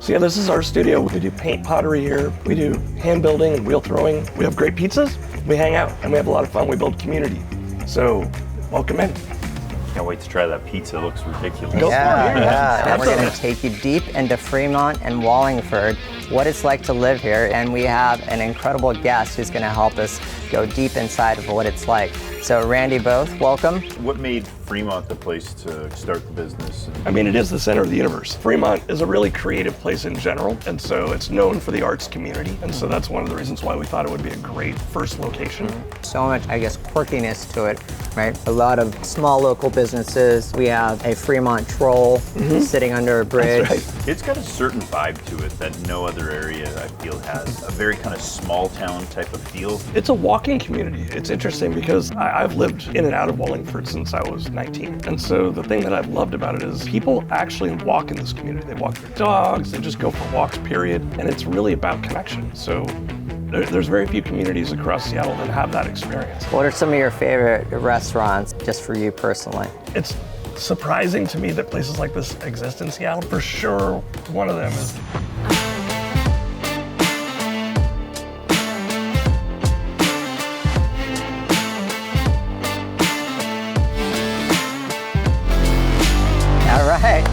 So yeah, this is our studio. We do paint pottery here. We do hand building and wheel throwing. We have great pizzas. We hang out and we have a lot of fun. We build community. So welcome in. Can't wait to try that pizza. It looks ridiculous. Yeah. And we're going to take you deep into Fremont and Wallingford, what it's like to live here. And we have an incredible guest who's going to help us go deep inside of what it's like. So Randy Both, welcome. What made Fremont the place to start the business? I mean, it is the center of the universe. Fremont is a really creative place in general, and so it's known for the arts community, and so that's one of the reasons why we thought it would be a great first location. So much, I guess, quirkiness to it, right? A lot of small local businesses. We have a Fremont troll sitting under a bridge. That's right. It's got a certain vibe to it that no other area, I feel, has. A very kind of small town type of feel. It's a walking community. It's interesting because I've lived in and out of Wallingford since I was 19. And so the thing that I've loved about it is people actually walk in this community. They walk their dogs, they just go for walks, period. And it's really about connection. So there's very few communities across Seattle that have that experience. What are some of your favorite restaurants, just for you personally? It's surprising to me that places like this exist in Seattle. For sure, one of them is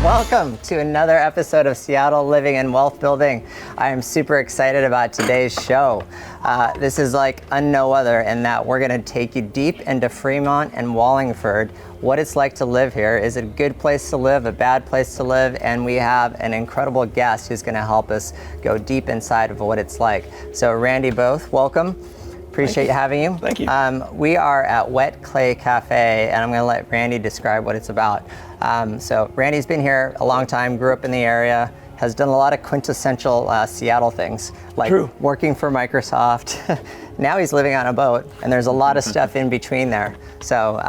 Welcome to another episode of Seattle Living and Wealth Building. I am super excited about today's show. This is like a no other in that we're going to take you deep into Fremont and Wallingford, what it's like to live here. Is it a good place to live, a bad place to live? And we have an incredible guest who's going to help us go deep inside of what it's like. So Randy Both, welcome. Appreciate you having you. Thank you. We are at Wet Clay Cafe, and I'm going to let Randy describe what it's about. So Randy's been here a long time, grew up in the area, has done a lot of quintessential Seattle things, like working for Microsoft. Now he's living on a boat, and there's a lot of stuff in between there. So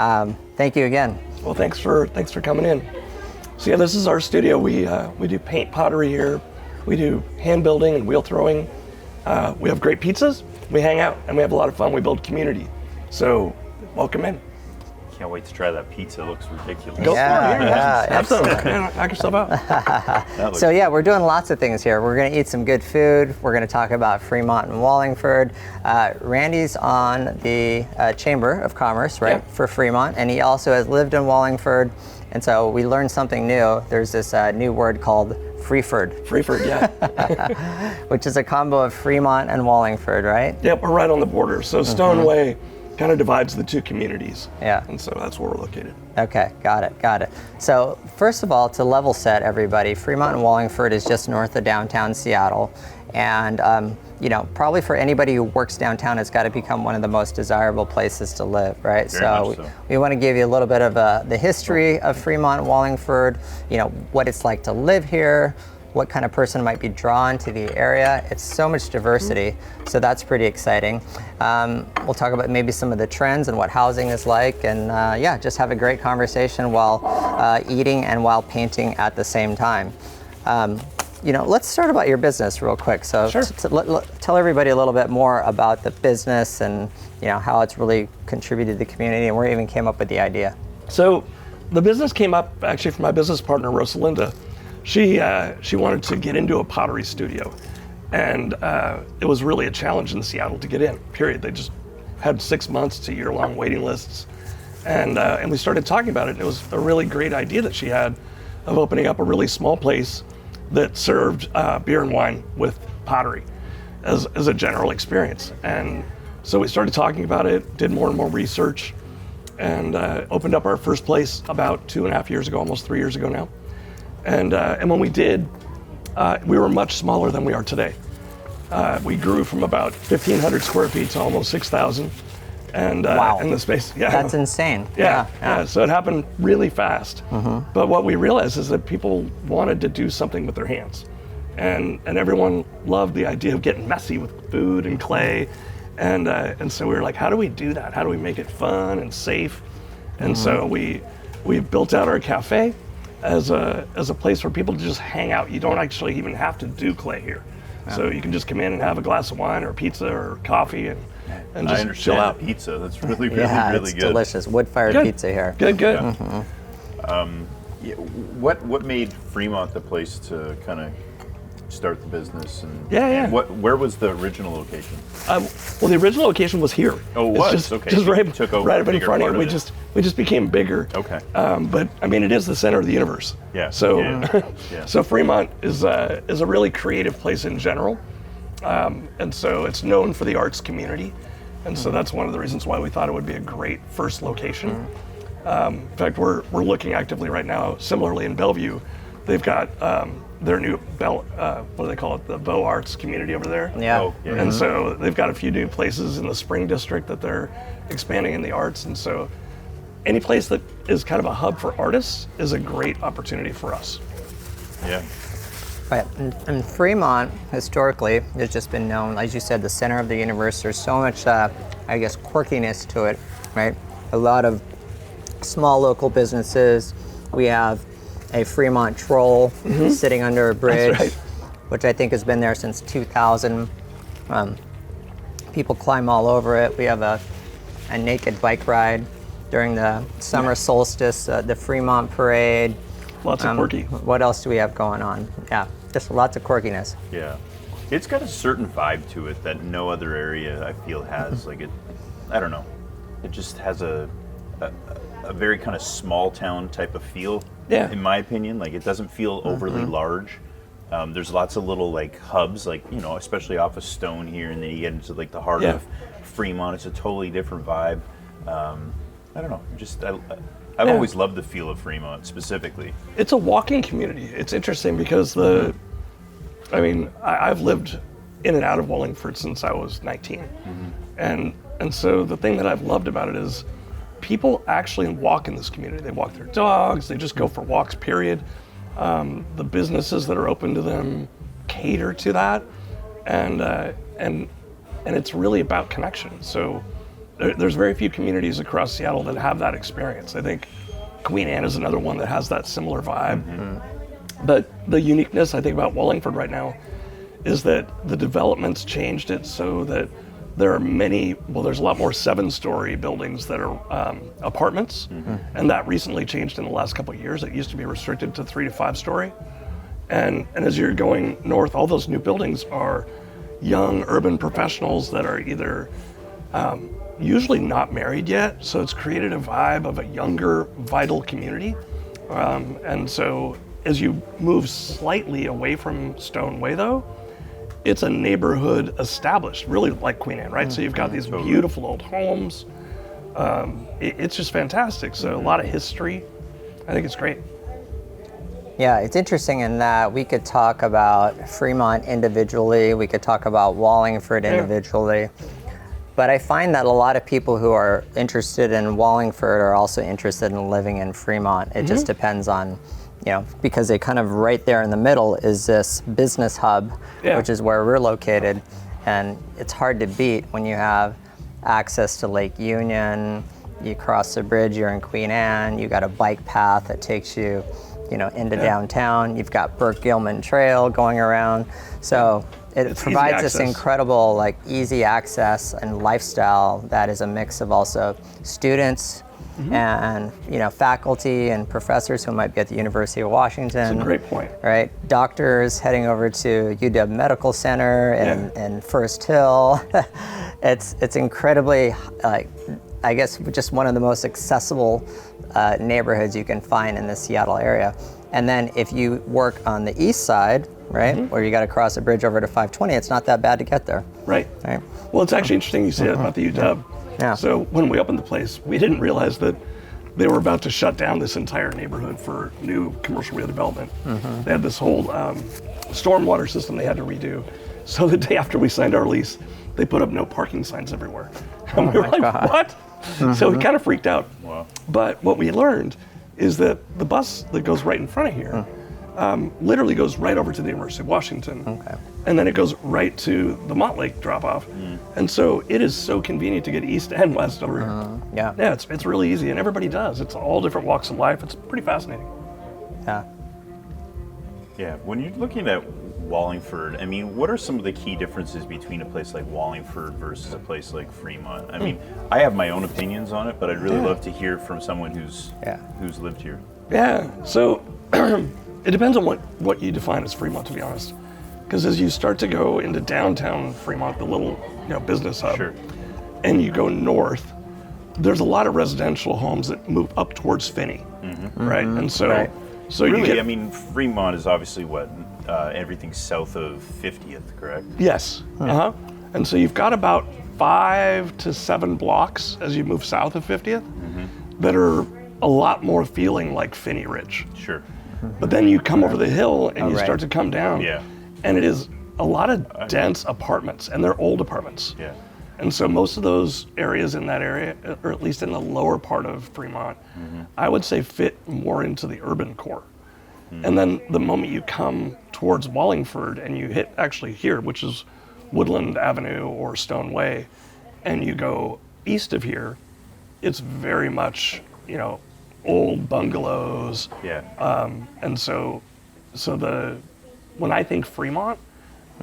thank you again. Well, thanks for coming in. So yeah, this is our studio. We do paint pottery here. We do hand building and wheel throwing. We have great pizzas. We hang out and we have a lot of fun. We build community. So welcome in. Can't wait to try that pizza. It looks ridiculous. Go for it. Have some. Knock yourself out. So yeah, we're doing lots of things here. We're going to eat some good food. We're going to talk about Fremont and Wallingford. Randy's on the Chamber of Commerce, right, for Fremont, and he also has lived in Wallingford. And so we learned something new. There's this new word called Freeford. Freeford, yeah. Which is a combo of Fremont and Wallingford, right? Yep, we're right on the border. So Stoneway kind of divides the two communities. Yeah. And so that's where we're located. Okay, got it. So first of all, to level set everybody, Fremont and Wallingford is just north of downtown Seattle. And probably for anybody who works downtown, it's got to become one of the most desirable places to live, right? So we want to give you a little bit of the history of Fremont and Wallingford, what it's like to live here, what kind of person might be drawn to the area. It's so much diversity, so that's pretty exciting. We'll talk about maybe some of the trends and what housing is like, and just have a great conversation while eating and while painting at the same time. Let's start about your business real quick. So tell everybody a little bit more about the business and how it's really contributed to the community and where you even came up with the idea. So the business came up actually from my business partner, Rosalinda. She wanted to get into a pottery studio, and it was really a challenge in Seattle to get in, period. They just had 6 months to year-long waiting lists, and we started talking about it, and it was a really great idea that she had of opening up a really small place that served beer and wine with pottery as a general experience. And so we started talking about it, did more and more research, and opened up our first place about 2.5 years ago, almost 3 years ago now. And when we did, we were much smaller than we are today. We grew from about 1,500 square feet to almost 6,000. And in the space, That's insane. Yeah. So it happened really fast. But what we realized is that people wanted to do something with their hands. And everyone loved the idea of getting messy with food and clay. And so we were like, how do we do that? How do we make it fun and safe? And so we built out our cafe as a place for people to just hang out. You don't actually even have to do clay here. So you can just come in and have a glass of wine or pizza or coffee and just chill out. Pizza, that's really good. It's delicious. Wood-fired pizza here. Good. What made Fremont the place to kind of start the business? And Yeah. Where was the original location? Well, the original location was here. Oh, it It's was? just, Okay. just You right, took over right a up in bigger front of part it. of We just became bigger. Okay. But I mean, it is the center of the universe. Yeah. So, Yeah. so Fremont is a really creative place in general, and so it's known for the arts community, and so that's one of the reasons why we thought it would be a great first location. In fact, we're looking actively right now. Similarly, in Bellevue, they've got their new what do they call it? The Beaux Arts community over there. Yeah. Oh, yeah. And so they've got a few new places in the Spring District that they're expanding in the arts. And so any place that is kind of a hub for artists is a great opportunity for us. Yeah. Right. And Fremont, historically, has just been known, as you said, the center of the universe. There's so much, quirkiness to it, right? A lot of small local businesses. We have a Fremont troll sitting under a bridge, That's right. which I think has been there since 2000. People climb all over it. We have a naked bike ride during the summer solstice, the Fremont Parade. Lots of quirky. What else do we have going on? Yeah, just lots of quirkiness. Yeah. It's got a certain vibe to it that no other area I feel has. Like I don't know. It just has a very kind of small town type of feel. Yeah. In my opinion, like it doesn't feel overly large. There's lots of little like hubs, like especially off of Stone here, and then you get into like the heart of Fremont. It's a totally different vibe. I don't know. I've always loved the feel of Fremont specifically. It's a walking community. It's interesting because I've lived in and out of Wallingford since I was 19. And so the thing that I've loved about it is people actually walk in this community. They walk their dogs, they just go for walks, period. The businesses that are open to them cater to that. And it's really about connection. So there's very few communities across Seattle that have that experience. I think Queen Anne is another one that has that similar vibe. But the uniqueness I think about Wallingford right now is that the development's changed it so that there are there's a lot more 7-story buildings that are apartments, and that recently changed in the last couple of years. It used to be restricted to 3 to 5-story. And as you're going north, all those new buildings are young urban professionals that are either usually not married yet, so it's created a vibe of a younger, vital community. And so as you move slightly away from Stone Way, though, it's a neighborhood established, really like Queen Anne, right? So you've got these beautiful old homes. It's just fantastic. So a lot of history. I think it's great. Yeah, it's interesting in that we could talk about Fremont individually, we could talk about Wallingford individually, but I find that a lot of people who are interested in Wallingford are also interested in living in Fremont. It just depends on, because they kind of right there in the middle is this business hub, which is where we're located, and it's hard to beat when you have access to Lake Union, you cross the bridge, you're in Queen Anne, you got a bike path that takes you into downtown. You've got Burke Gilman Trail going around. So it provides this incredible easy access and lifestyle that is a mix of also students and faculty and professors who might be at the University of Washington. That's a great point. Right? Doctors heading over to UW Medical Center and First Hill. It's incredibly I guess just one of the most accessible neighborhoods you can find in the Seattle area. And then if you work on the east side, right, where you got to cross a bridge over to 520, it's not that bad to get there. Right. Well, it's actually interesting you say that about the UW. Yeah. So when we opened the place, we didn't realize that they were about to shut down this entire neighborhood for new commercial redevelopment. They had this whole stormwater system they had to redo. So the day after we signed our lease, they put up no parking signs everywhere. And we were like, what? So we kind of freaked out. Wow. But what we learned is that the bus that goes right in front of here literally goes right over to the University of Washington. And then it goes right to the Montlake drop-off. And so it is so convenient to get east and west over here. Yeah, it's really easy, and everybody does. It's all different walks of life. It's pretty fascinating. Yeah, when you're looking at Wallingford, I mean, what are some of the key differences between a place like Wallingford versus a place like Fremont? I mean, I have my own opinions on it, but I'd really love to hear from someone who's lived here. Yeah, so it depends on what you define as Fremont, to be honest. Because as you start to go into downtown Fremont, the little business hub, Sure. and you go north, there's a lot of residential homes that move up towards Finney, right? And so, Right. so you Really, get I mean, Fremont is obviously everything south of 50th, correct? yes, and so you've got about 5 to 7 blocks as you move south of 50th that are a lot more feeling like Finney Ridge. Sure. But then you come over the hill and you right. start to come down, Yeah. and it is a lot of dense apartments, and they're old apartments. Yeah. And so most of those areas in that area, or at least in the lower part of Fremont, I would say fit more into the urban core. And then the moment you come towards Wallingford and you hit actually here, which is Woodland Avenue or Stone Way, and you go east of here, it's very much, old bungalows. Yeah. And so when I think Fremont,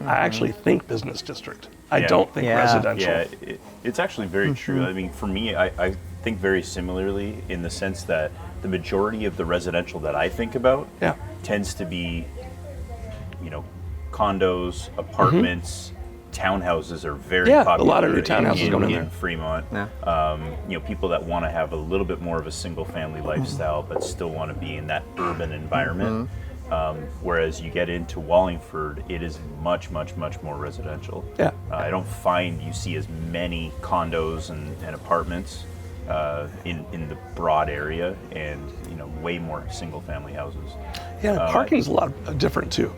I actually think business district. I Yeah. don't think Yeah. residential. Yeah, it's actually very true. I mean, for me, I think very similarly in the sense that the majority of the residential that I think about Yeah. tends to be, condos, apartments, townhouses are very Yeah, a popular. lot of new townhouses going in there. Fremont. Yeah. People that want to have a little bit more of a single-family lifestyle, but still want to be in that urban environment. Whereas you get into Wallingford, it is much, much, much more residential. Yeah. I don't find you see as many condos and apartments in the broad area, and way more single-family houses. Yeah, the parking's a lot different too.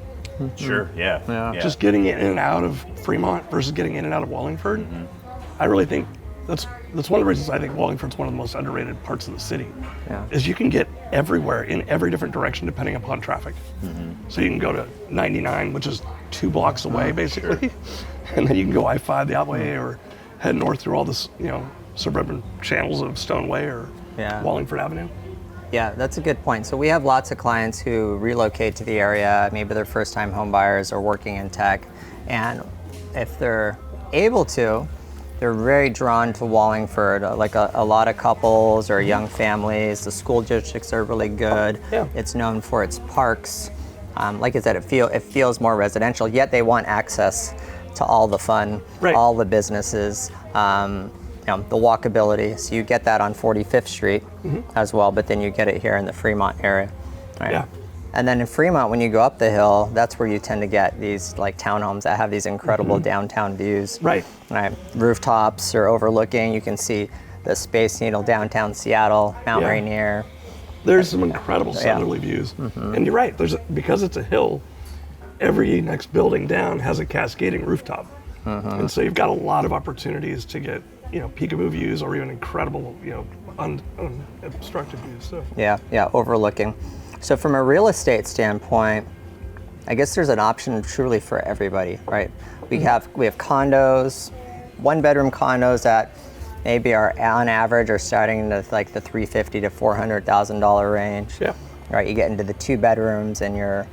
Sure. Yeah. Yeah. Just getting in and out of Fremont versus getting in and out of Wallingford. I really think that's one of the reasons I think Wallingford's one of the most underrated parts of the city. Yeah. Is you can get everywhere in every different direction depending upon traffic. So you can go to 99, which is 2 blocks away basically, and then you can go I-5 the other way or head north through all this suburban channels of Stoneway or Yeah. Wallingford Avenue. Yeah, that's a good point. So we have lots of clients who relocate to the area, maybe they're first-time home buyers or working in tech, and if they're able to, they're very drawn to Wallingford. Like a lot of couples or young families. The school districts are really good. Yeah. It's known for its parks. Like I said, it feels more residential, yet they want access to all the fun, Right. all the businesses. The walkability, so you get that on 45th Street as well, but then you get it here in the Fremont area. Right? Yeah. And then in Fremont, when you go up the hill, that's where you tend to get these like townhomes that have these incredible downtown views. Right. Right. Rooftops are overlooking. You can see the Space Needle, downtown Seattle, Mount Yeah. Rainier. There's some incredible southerly views. And you're right, because it's a hill, every next building down has a cascading rooftop. And so you've got a lot of opportunities to get, peekaboo views or even incredible, unobstructed views. So Yeah, overlooking. So from a real estate standpoint, I guess there's an option truly for everybody, right? We have condos, 1-bedroom condos that maybe are on average are starting in like the $350,000 to $400,000 range. Yeah. Right, you get into the 2 bedrooms and you're,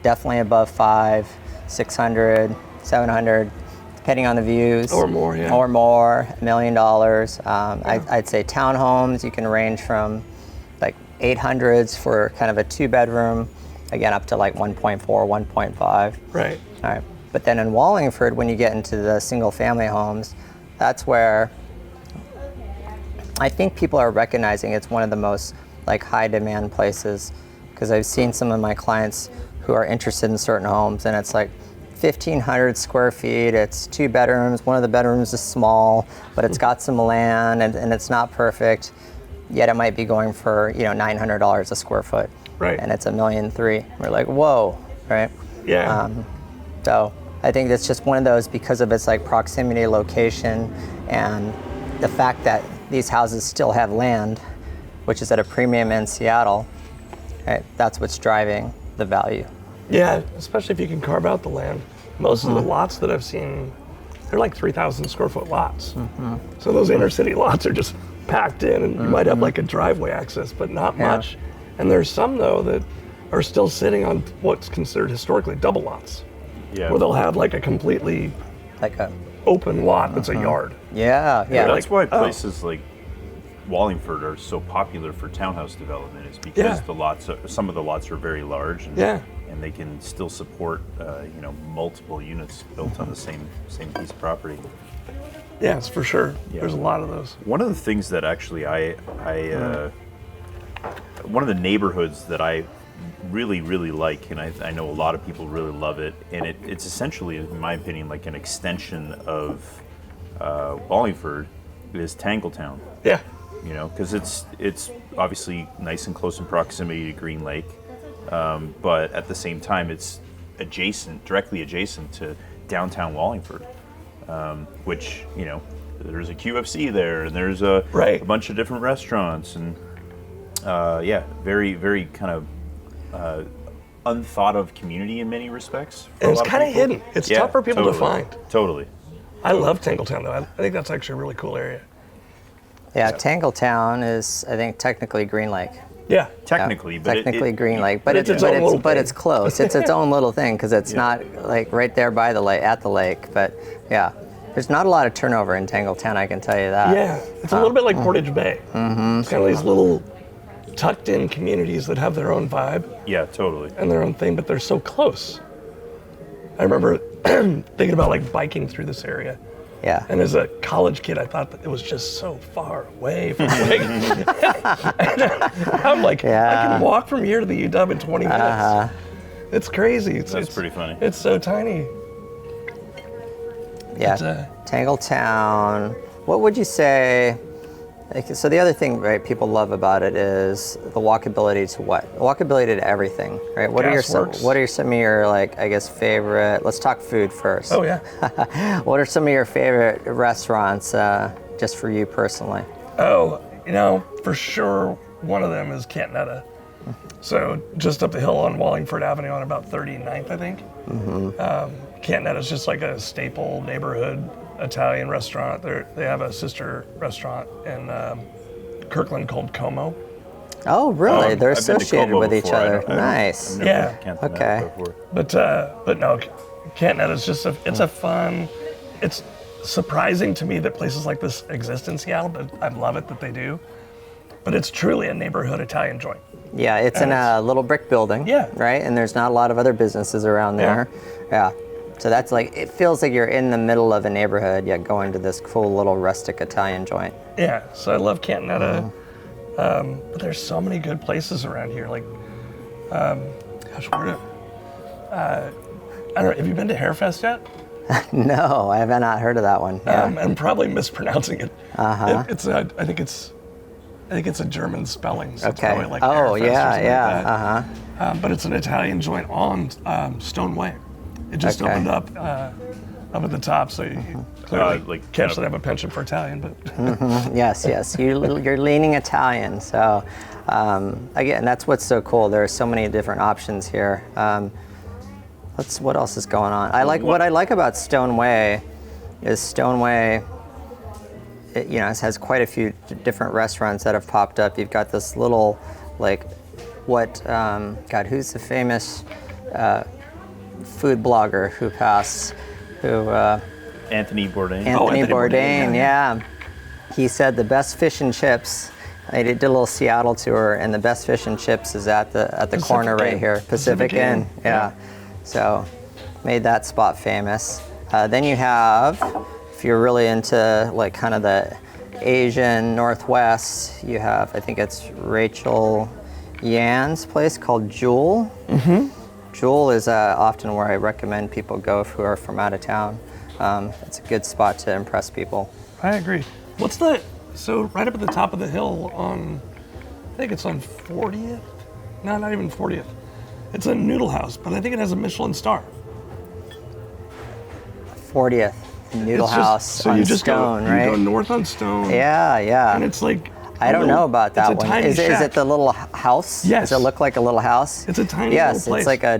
definitely above 500, 600, 700, depending on the views. Or more, yeah. Or more, $1 million. I'd say townhomes, you can range from like 800s for kind of a 2-bedroom, again up to like 1.4, 1.5. right. All right. But then in Wallingford, when you get into the single-family homes, that's where I think people are recognizing it's one of the most like high-demand places, because I've seen some of my clients who are interested in certain homes, and it's like 1,500 square feet. It's 2 bedrooms. One of the bedrooms is small, but it's got some land, and it's not perfect. Yet it might be going for $900 a square foot, Right. and it's $1.3 million. We're like, whoa, right? Yeah. So I think that's just one of those, because of its like proximity, location, and the fact that these houses still have land, which is at a premium in Seattle. Right? That's what's driving the value. Yeah, especially if you can carve out the land. Most of the lots that I've seen, they're like 3,000 square foot lots. So those inner city lots are just packed in, and you might have like a driveway access, but not much. And there's some though that are still sitting on what's considered historically double lots, Yeah. where they'll have like a completely Like a open lot that's a yard. yeah. That's why like, oh. places like Wallingford are so popular for townhouse development, is because Yeah. some of the lots are very large, and Yeah. and they can still support multiple units built on the same piece of property. Yes, for sure. Yeah. There's a lot of those. One of the things that actually one of the neighborhoods that I really, really like, and I know a lot of people really love it, and it's essentially, in my opinion, like an extension of Wallingford, is Tangletown. Yeah. Because it's obviously nice and close in proximity to Green Lake, but at the same time, it's directly adjacent to downtown Wallingford, which, there's a QFC there, and there's a bunch of different restaurants, and very, very kind of unthought of community in many respects. And it's kind of hidden. It's tough for people to find. Totally. I love Tangletown, though. I think that's actually a really cool area. Yeah, Tangletown is, I think, technically Green Lake. Yeah. Technically, yeah, but technically Green Lake, but it's close. It's its own little thing because it's not like right there by the lake, at the lake. But yeah, there's not a lot of turnover in Tangletown, I can tell you that. Yeah, it's a little bit like Portage Bay. Mm-hmm. It's kind of these little tucked-in communities that have their own vibe. Yeah, totally. And their own thing, but they're so close. I remember thinking about like biking through this area. Yeah. And as a college kid, I thought that it was just so far away from like. I'm like, I can walk from here to the UW in 20 minutes. It's crazy. That's pretty funny. It's so tiny. Yeah. Tangletown. What would you say? So the other thing, right, people love about it is the walkability to what? Walkability to everything, right? What are some of your favorite? Let's talk food first. Oh yeah. What are some of your favorite restaurants, just for you personally? Oh, for sure one of them is Cantonetta. So just up the hill on Wallingford Avenue on about 39th, I think. Mm-hmm. Cantonetta is just like a staple neighborhood Italian restaurant. They have a sister restaurant in Kirkland called Como. Oh, really? They're I've associated with each other. Nice. Okay. But no, Cantonetta is just it's a fun. It's surprising to me that places like this exist in Seattle, but I love it that they do. But it's truly a neighborhood Italian joint. Yeah, it's in a little brick building. Yeah. Right, and there's not a lot of other businesses around there. Yeah. So that's like, it feels like you're in the middle of a neighborhood, going to this cool little rustic Italian joint. Yeah, so I love Cantonetta. But there's so many good places around here. Like, I don't know, have you been to Hairfest yet? No, I have not heard of that one. Yeah. I'm probably mispronouncing it. I think it's a German spelling. So it's probably like Hairfest or something like that. But it's an Italian joint on Stone Way. It just opened up at the top, so you clearly can't have a penchant for Italian. But Yes, you're leaning Italian. So again, that's what's so cool. There are so many different options here. What else is going on? What I like about Stoneway is Stoneway. It has quite a few different restaurants that have popped up. You've got this little who's the famous food blogger who passed? Anthony Bourdain. Anthony Bourdain, yeah. He said the best fish and chips. I did a little Seattle tour, and the best fish and chips is at the corner right here, Pacific Inn. Yeah. So made that spot famous. Then you have, if you're really into kind of the Asian Northwest, you have, I think it's Rachel Yan's place called Jewel. Mm-hmm. Jewel is often where I recommend people go who are from out of town. It's a good spot to impress people. I agree. So right up at the top of the hill on, I think it's on 40th? No, not even 40th. It's a noodle house, but I think it has a Michelin star. 40th Noodle House on Stone, right? You go north on Stone. Yeah. And it's like, I don't know about that it's a one. tiny Is it the little house? Yes. Does it look like a little house? It's a tiny little place. Yes, it's like a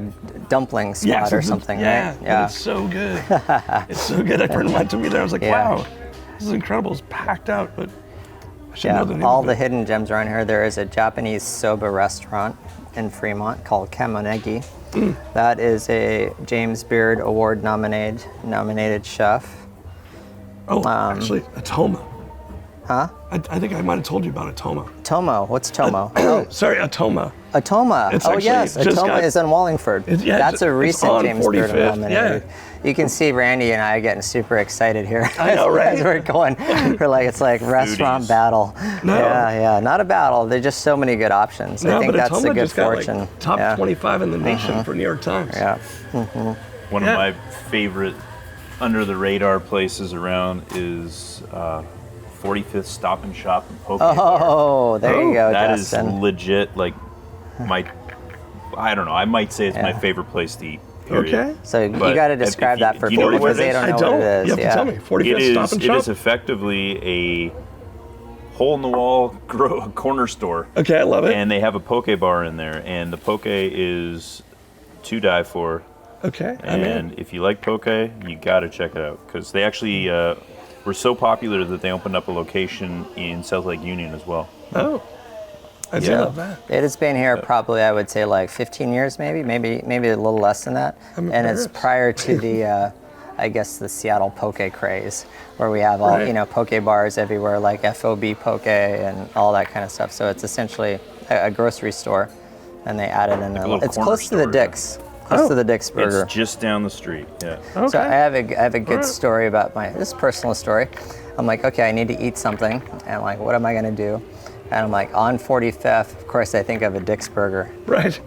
dumpling spot or something, right? Yeah, it's so good. It's so good. I turned mine to me there. I was like, wow, this is incredible. It's packed out, but I should know the name all of the it. hidden gems around here. There is a Japanese soba restaurant in Fremont called Kamonegi. That is a James Beard Award nominated chef. Oh, actually, Atoma. Huh? I think I might have told you about Atoma. Tomo. What's Tomo? Sorry, Atoma. Atoma. It's Oh actually yes, just Atoma got- is in Wallingford. That's a it's recent on James Beard 45th. nominated. You can see Randy and I getting super excited here. I know, right? As we're going, it's like restaurant Foodies. battle. No. Yeah, not a battle. There's just so many good options. I No, think but that's Atoma a good just got fortune. like top yeah. 25 in the nation for New York Times. Yeah. One Yeah. of my favorite under the radar places around is 45th Stop and Shop and Poke Bar. Oh, there you go, That is Justin. legit, like I don't know, I might say it's my favorite place to eat. Period. Okay. So you But got to if describe you- that for do you know people what because it they is? don't I know don't. what it is. You have to tell me. 45th Stop and It Shop? is effectively a hole-in-the-wall corner store. Okay, I love it. And they have a poke bar in there, and the poke is to die for. Okay, I'm in. And if you like poke, you got to check it out because they actually were so popular that they opened up a location in South Lake Union as well. Oh, I do Yeah. love that. It has been here probably, I would say, like 15 years, maybe a little less than that. I'm And it's embarrassed. prior to the, I guess, the Seattle poke craze, where we have all, Right. poke bars everywhere, like FOB poke and all that kind of stuff. So it's essentially a grocery store, and they added in little it's corner close to the store, Dick's, close to the Dick's Burger. It's just down the street. Yeah. Okay. So I have a good Alright. story about this personal story. I'm like, okay, I need to eat something, and I'm like, what am I gonna do? And I'm like, on 45th, of course, I think of a Dick's Burger. Right.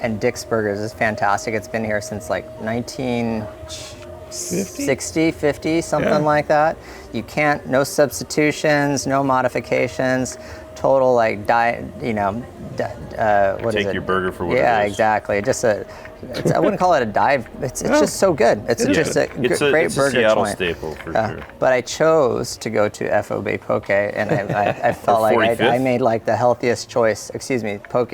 And Dick's Burgers is fantastic. It's been here since like 1960, 50, something Yeah. like that. You can't, no substitutions, no modifications, total like diet, what is Take it? your burger for what Yeah, it is. exactly. I wouldn't call it a dive. It's just so good. It's It is just a It's great a burger Seattle joint. staple for sure. But I chose to go to FOB Poke, and I felt like 45th? I made like the healthiest choice. Excuse me, Poke.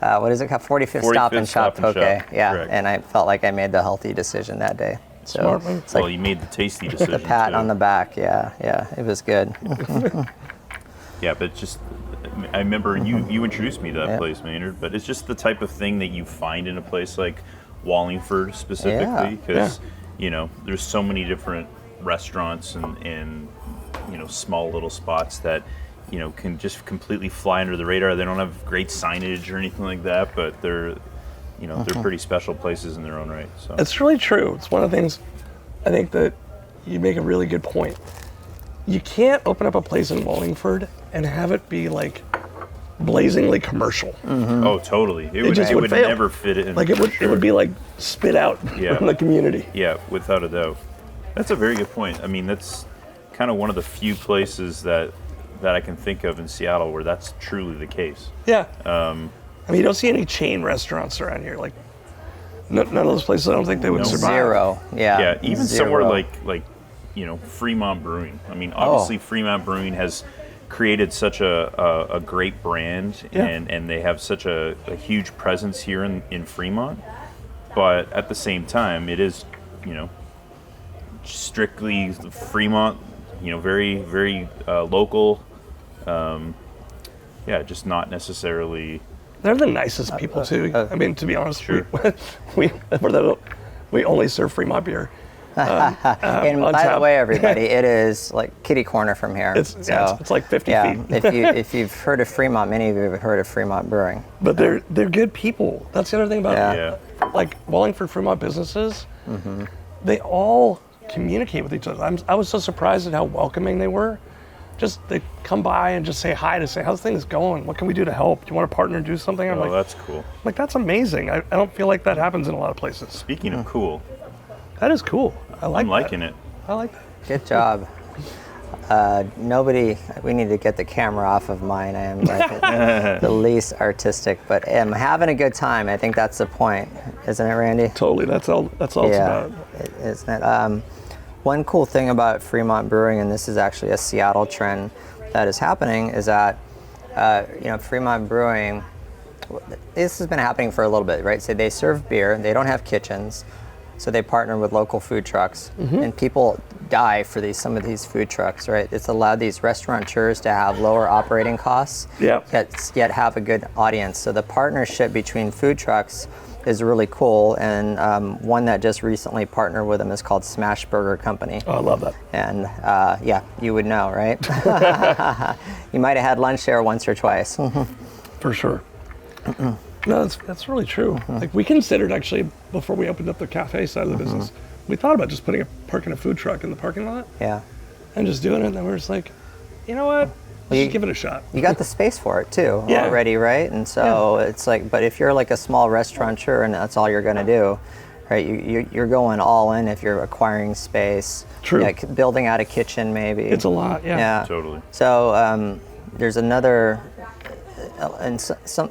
What is it called? 45th Stop and Shop Poke. Yeah, Correct. and I felt like I made the healthy decision that day. So Smart move. it's like Well, you made the tasty decision. the pat too. on the back. Yeah, it was good. Yeah, but just I remember you introduced me to that place, Maynard. But it's just the type of thing that you find in a place like Wallingford specifically, because there's so many different restaurants and small little spots that can just completely fly under the radar. They don't have great signage or anything like that, but they're pretty special places in their own right. So It's really true. It's one of the things I think that you make a really good point. You can't open up a place in Wallingford and have it be like blazingly commercial. Oh, totally. It just would would fail. never fit in. Like it for would sure. be like spit out Yeah. from the community. Yeah, without a doubt. That's a very good point. I mean, that's kind of one of the few places that I can think of in Seattle where that's truly the case. Yeah. I mean, you don't see any chain restaurants around here. Like none of those places. I don't think they would No. survive. Zero. Yeah. Yeah, even Zero. somewhere like Fremont Brewing. I mean, obviously Fremont Brewing has created such a great brand, Yeah. and they have such a huge presence here in Fremont. But at the same time, it is strictly Fremont. Very very local. Just not necessarily. They're the nicest people too. I mean, to be honest, Sure. we only serve Fremont beer. And on by the tap. way, everybody, it is like kitty corner from here. It's like 50 yeah, feet. if you've heard of Fremont, many of you have heard of Fremont Brewing. But they're good people. That's the other thing about Yeah. like Wallingford Fremont businesses. They all communicate with each other. I was so surprised at how welcoming they were. Just they come by and just say hi to say how's things going. What can we do to help? Do you want to partner and do something? I'm Oh, like, that's cool. that's amazing. I don't feel like that happens in a lot of places. Speaking of cool, That is cool. I like I'm liking it. I like that. Good job. We need to get the camera off of mine. I am like the least artistic, but I'm having a good time. I think that's the point, isn't it, Randy? Totally. That's all it's about. Isn't it? One cool thing about Fremont Brewing, and this is actually a Seattle trend that is happening, is that Fremont Brewing. This has been happening for a little bit, right? So they serve beer. They don't have kitchens, so they partner with local food trucks, and people die for some of these food trucks, right? It's allowed these restaurateurs to have lower operating costs, Yeah. yet have a good audience. So the partnership between food trucks is really cool, and one that just recently partnered with them is called Smash Burger Company. Oh, I love that. And you would know, right? You might have had lunch there once or twice. For sure. No, that's really true. Like we considered actually before we opened up the cafe side of the business, we thought about just parking a food truck in the parking lot Yeah. and just doing it. And then we were just like, you know what? Let's just give it a shot. You got the space for it too Yeah. already, right? And so it's like, but if you're like a small restaurateur and that's all you're going to do, right? You're going all in if you're acquiring space. True. Like building out a kitchen maybe. It's a lot. Yeah. Totally. So there's another.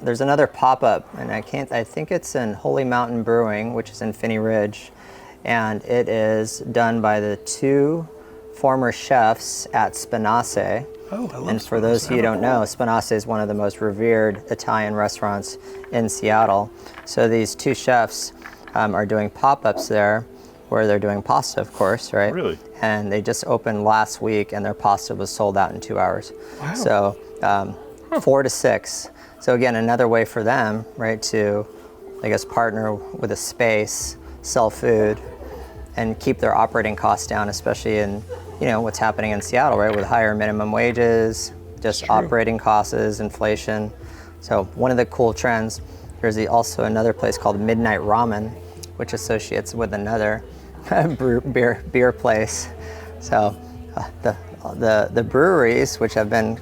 There's another pop-up, and I think it's in Holy Mountain Brewing, which is in Finney Ridge, and it is done by the 2 former chefs at Spinace. Oh, I love And for those of you who don't know, Spinace. Spinace is one of the most revered Italian restaurants in Seattle. So these 2 chefs are doing pop-ups there, where they're doing pasta, of course, right? Really? And they just opened last week, and their pasta was sold out in 2 hours. Wow. So 4 to 6. So again, another way for them, right, to, I guess, partner with a space, sell food, and keep their operating costs down, especially in, what's happening in Seattle, right, with higher minimum wages, just operating costs, inflation. So one of the cool trends, there's also another place called Midnight Ramen, which associates with another beer place. So the breweries, which have been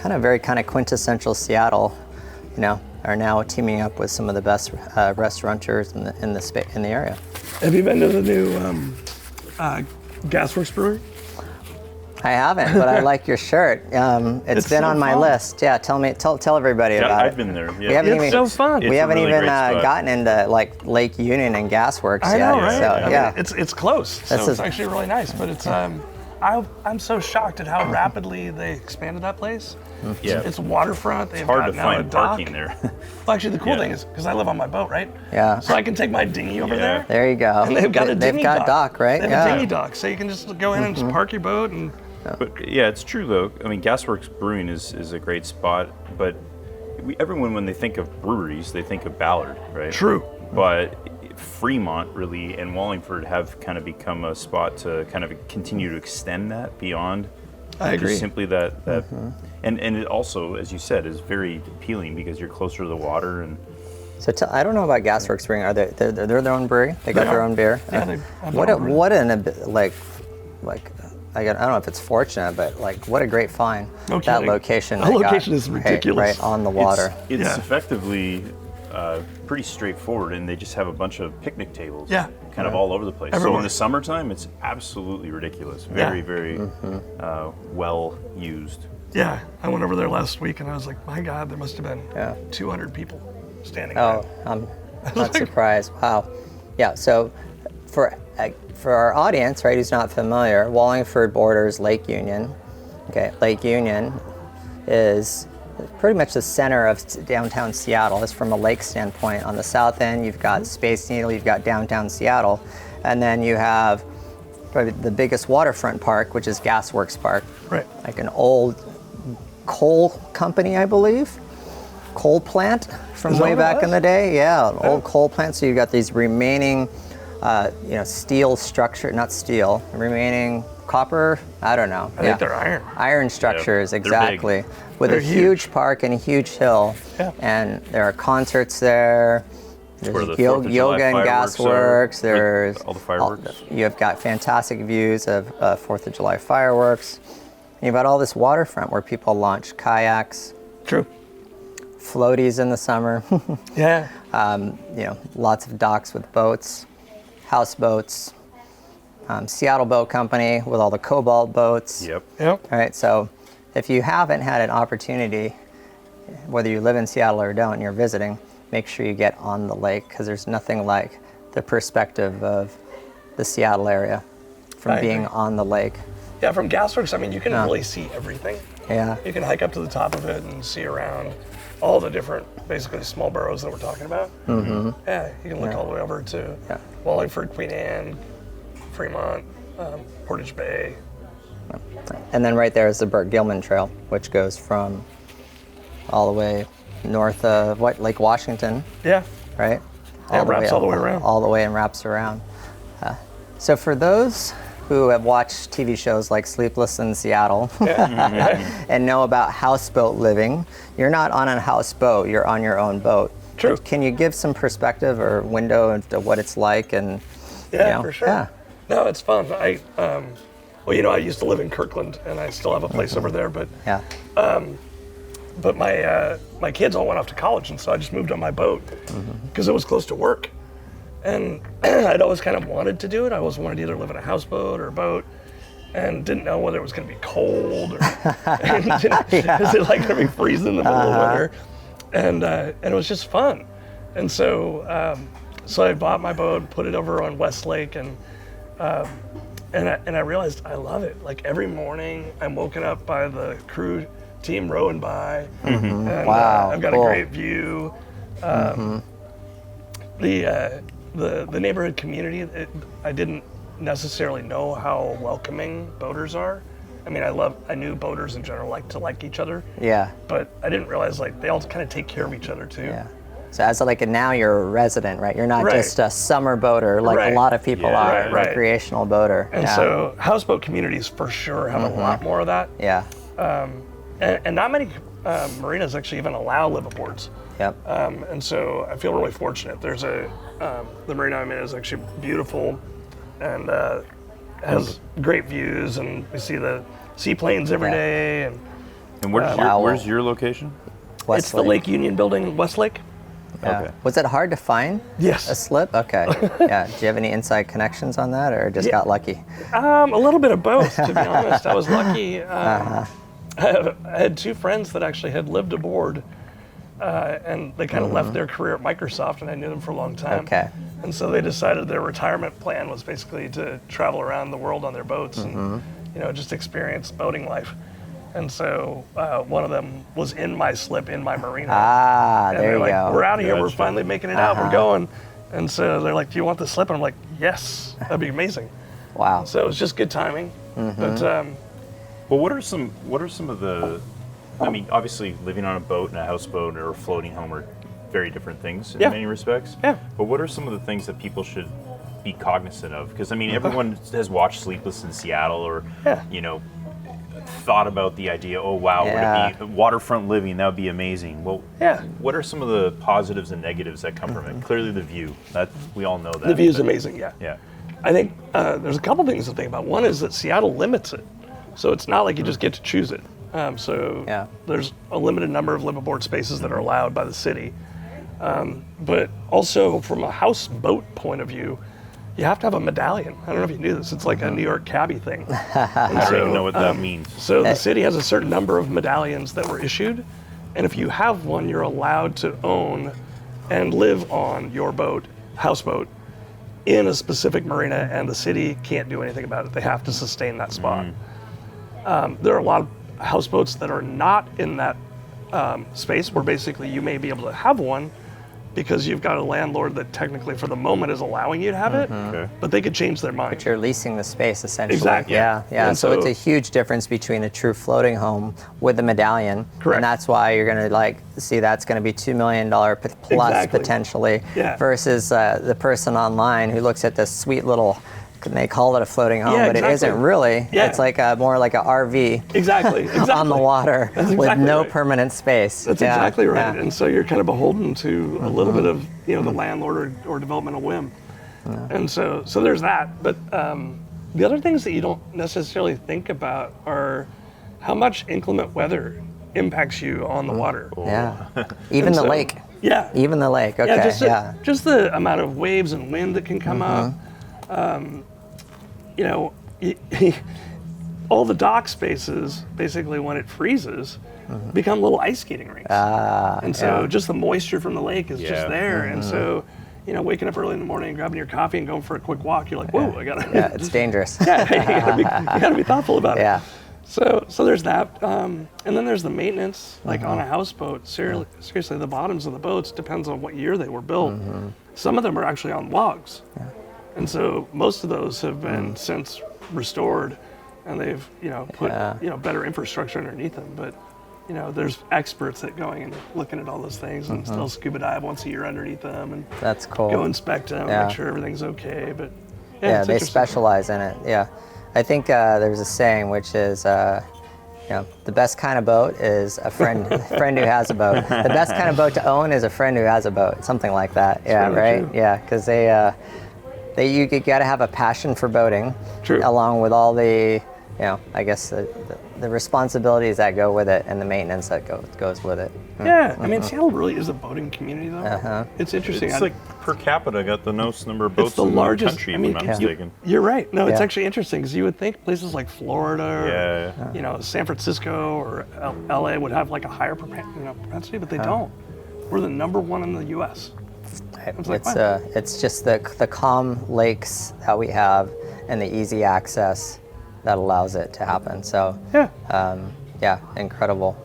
very quintessential Seattle, are now teaming up with some of the best restaurateurs in the area. Have you been to the new Gasworks Brewery? I haven't, but I like your shirt. It's been so on my fun. list. Yeah, tell everybody Yeah, about it. I've been there. Yeah. We haven't It's even, so fun. It's we a haven't really even great spot. gotten into like Lake Union and Gasworks I yet. know, right? So I mean, yeah, it's close. So This it's is- actually really nice. But it's I'm so shocked at how rapidly they expanded that place. Yeah. It's waterfront. They've It's hard got to now a find dock. parking there. Well, actually, the cool Yeah. thing is because I live on my boat, right? Yeah. So I can take my dinghy over Yeah. there. there you go. And they've got a They've dinghy got dock, right? They have a dinghy dock, so you can just go in and just park your boat and. But yeah, it's true though. I mean, Gasworks Brewing is a great spot, but everyone when they think of breweries, they think of Ballard, right? True. But Fremont really and Wallingford have kind of become a spot to kind of continue to extend that beyond I agree. just simply that and it also, as you said, is very appealing because you're closer to the water and So I don't know about Gasworks Brewing. Are they're their own brewery? They got their own beer. Yeah, they have What their own brewery. what I don't know if it's fortunate, but like what a great find. No That kidding. location. That they got, location is ridiculous. Right on the water. It's Yeah. effectively pretty straightforward, and they just have a bunch of picnic tables, Yeah. kind of all over the place. So Everywhere. in the summertime, it's absolutely ridiculous. Very, very well used. Yeah, I went over there last week and I was like, my God, there must have been Yeah. 200 people standing Oh, there. I'm not surprised. Wow. Yeah. So for our audience, right, who's not familiar, Wallingford borders Lake Union. Okay, Lake Union is pretty much the center of downtown Seattle. It's from a lake standpoint. On the south end, you've got Space Needle, you've got downtown Seattle, and then you have probably the biggest waterfront park, which is Gasworks Park. Right. Like an old coal company, I believe. Coal plant from Is that way what it back was? in the day. Yeah, an old coal plant. So you've got these remaining, steel structure, not steel, remaining copper. I don't know. I think they're iron. Iron structures, they're big. exactly. With They're a huge. huge park and a huge hill. Yeah. And there are concerts there. Where There's the 4th of July yoga and fireworks are, gasworks. There's all the fireworks. You've got fantastic views of 4th of July fireworks. And you've got all this waterfront where people launch kayaks, True. floaties in the summer. Yeah. Lots of docks with boats, houseboats, Seattle Boat Company with all the Cobalt boats. Yep. Yep. All right, so if you haven't had an opportunity, whether you live in Seattle or don't, and you're visiting, make sure you get on the lake because there's nothing like the perspective of the Seattle area from I being agree. on the lake. Yeah, from Gasworks, I mean, you can really see everything. Yeah. You can hike up to the top of it and see around all the different, basically small boroughs that we're talking about. Mm-hmm. Yeah, you can look all the way over to Yeah. Wallingford, Queen Anne, Fremont, Portage Bay. And then right there is the Burt Gilman Trail, which goes from all the way north of Lake Washington, Yeah. right? Yeah, it wraps all the way around. All the way and wraps around. So for those who have watched TV shows like Sleepless in Seattle and know about houseboat living, you're not on a houseboat, you're on your own boat. True. Can you give some perspective or window into what it's like? And For sure. Yeah. No, it's fun. I used to live in Kirkland, and I still have a place over there, but Yeah. but my kids all went off to college, and so I just moved on my boat because it was close to work. And I'd always kind of wanted to do it. I always wanted to either live in a houseboat or a boat, and didn't know whether it was going to be cold or is it like going to be freezing in the middle of winter. And it was just fun. And so I bought my boat, put it over on West Lake, and I realized I love it. Like every morning, I'm woken up by the crew team rowing by, and Wow, I've got cool. a great view. The neighborhood community, I didn't necessarily know how welcoming boaters are. I mean, I knew boaters in general like each other, Yeah. but I didn't realize like they all kind of take care of each other too. Yeah. So as now you're a resident, right? You're not Right. just a summer boater like Right. a lot of people Yeah. are, Right, right. recreational boater. And so houseboat communities for sure have a lot more of that. Yeah. And not many marinas actually even allow liveaboards. Yep. And so I feel really fortunate. There's the marina I'm in is actually beautiful and has great views, and we see the seaplanes every day. And And Wow. where's your location? it's the Lake Union building in Westlake. Yeah. Okay. Was it hard to find Yes. a slip? Okay. Yeah. Do you have any inside connections on that, or just got lucky? A little bit of both, to be honest. I was lucky. I had two friends that actually had lived aboard, and they kind of left their career at Microsoft, and I knew them for a long time. Okay. And so they decided their retirement plan was basically to travel around the world on their boats and, just experience boating life. And so one of them was in my slip in my marina. And There they're you like, go. we're out of here. We're Gotcha. finally making it out. We're going. And so they're like, do you want the slip? And I'm like, yes, that'd be amazing. Wow. So it was just good timing. But Well, what are some of the? I mean, obviously, living on a boat and a houseboat or floating home are very different things in Yeah. many respects. Yeah. But what are some of the things that people should be cognizant of? Because I mean, everyone has watched Sleepless in Seattle, or Yeah. thought about the idea. Oh wow, Yeah. would it be waterfront living? That would be amazing. Well, Yeah. What are some of the positives and negatives that come from it? Clearly, the view. That we all know that. the view's but- amazing, yeah. Yeah. I think there's a couple things to think about. One is that Seattle limits it. So it's not like you just get to choose it. Yeah. There's a limited number of liveaboard spaces that are allowed by the city. But also from a houseboat point of view, you have to have a medallion. I don't know if you knew this. It's like a New York cabbie thing. I don't even know what that means. So the city has a certain number of medallions that were issued. And if you have one, you're allowed to own and live on your boat, houseboat, in a specific marina, and the city can't do anything about it. They have to sustain that spot. There are a lot of houseboats that are not in that space where basically you may be able to have one because you've got a landlord that technically for the moment is allowing you to have it, Okay. but they could change their mind. You're leasing the space essentially. Exactly. Yeah, yeah. And So it's so- a huge difference between a true floating home with a medallion. Correct. And that's why you're going to see that's going to be $2 million plus Exactly. potentially Yeah. versus the person online who looks at this sweet little, they call it a floating home, Yeah, but it exactly. isn't really. Yeah. It's like more like a RV Exactly. on the water That's with exactly no right. permanent space. That's Yeah, exactly right. yeah. And so you're kind of beholden to a little bit of, the landlord or developmental whim. And so there's that. But the other things that you don't necessarily think about are how much inclement weather impacts you on the water. Yeah. Even And the so- lake. Yeah. Even the lake. Okay. Yeah, just the amount of waves and wind that can come up. All the dock spaces, basically when it freezes, become little ice skating rinks. And so just the moisture from the lake is Yeah. just there. And so, waking up early in the morning, grabbing your coffee and going for a quick walk, you're like, whoa, I gotta, Yeah, it's dangerous. you gotta be thoughtful about Yeah. it. So there's that. And then there's the maintenance, like on a houseboat. Seriously, the bottoms of the boats depends on what year they were built. Some of them are actually on logs. And so most of those have been since restored, and they've, put, better infrastructure underneath them. But, there's experts that going and looking at all those things and still scuba dive once a year underneath them and That's cool. go inspect them, Yeah. make sure everything's okay. But Yeah, they it's interesting. specialize in it. Yeah. I think there's a saying which is, the best kind of boat is a friend who has a boat. The best kind of boat to own is a friend who has a boat. Something like that. Yeah, really right. true. Yeah, because you got to have a passion for boating, True. along with all the, I guess the responsibilities that go with it and the maintenance that goes with it. Yeah, I mean, Seattle really is a boating community, though. It's interesting. It's like per capita got the most number of It's boats the in largest. the country, I mean, if I'm not mistaken. you're right. No, it's Yeah. actually interesting because you would think places like Florida, or, San Francisco or LA would have like a higher propensity, but they don't. We're the number one in the U.S. It's like, wow. It's just the calm lakes that we have and the easy access that allows it to happen. So Yeah. incredible.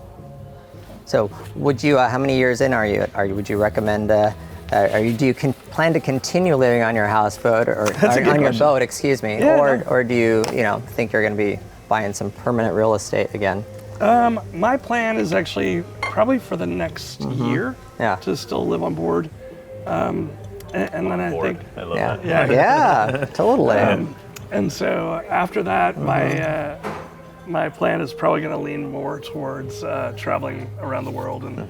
So would you? How many years in are you? Would you recommend? Do you plan to continue living on your houseboat or That's a good on your question. boat? Excuse me. Yeah, or do you think you're going to be buying some permanent real estate again? My plan is actually probably for the next year to still live on board. And then I think, I love Yeah. that. Yeah. Totally. and so after that, my plan is probably going to lean more towards traveling around the world and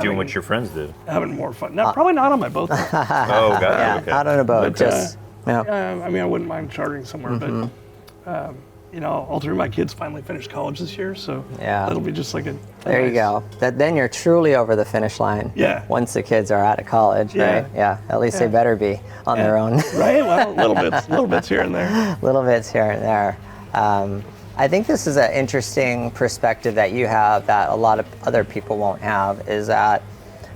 Doing what your friends did. having more fun. No, probably not on my boat. Though. Oh, got Yeah. it. Okay. Out on a boat. But, Just. I mean, I wouldn't mind chartering somewhere, but all three of my kids finally finished college this year, so Yeah. that'll be just like a There you nice- go. Then you're truly over the finish line. Yeah. Once the kids are out of college, Yeah. right? Yeah. At least they better be on their own. Right? Well, little bits here and there. Little bits here and there. I think this is an interesting perspective that you have that a lot of other people won't have. Is that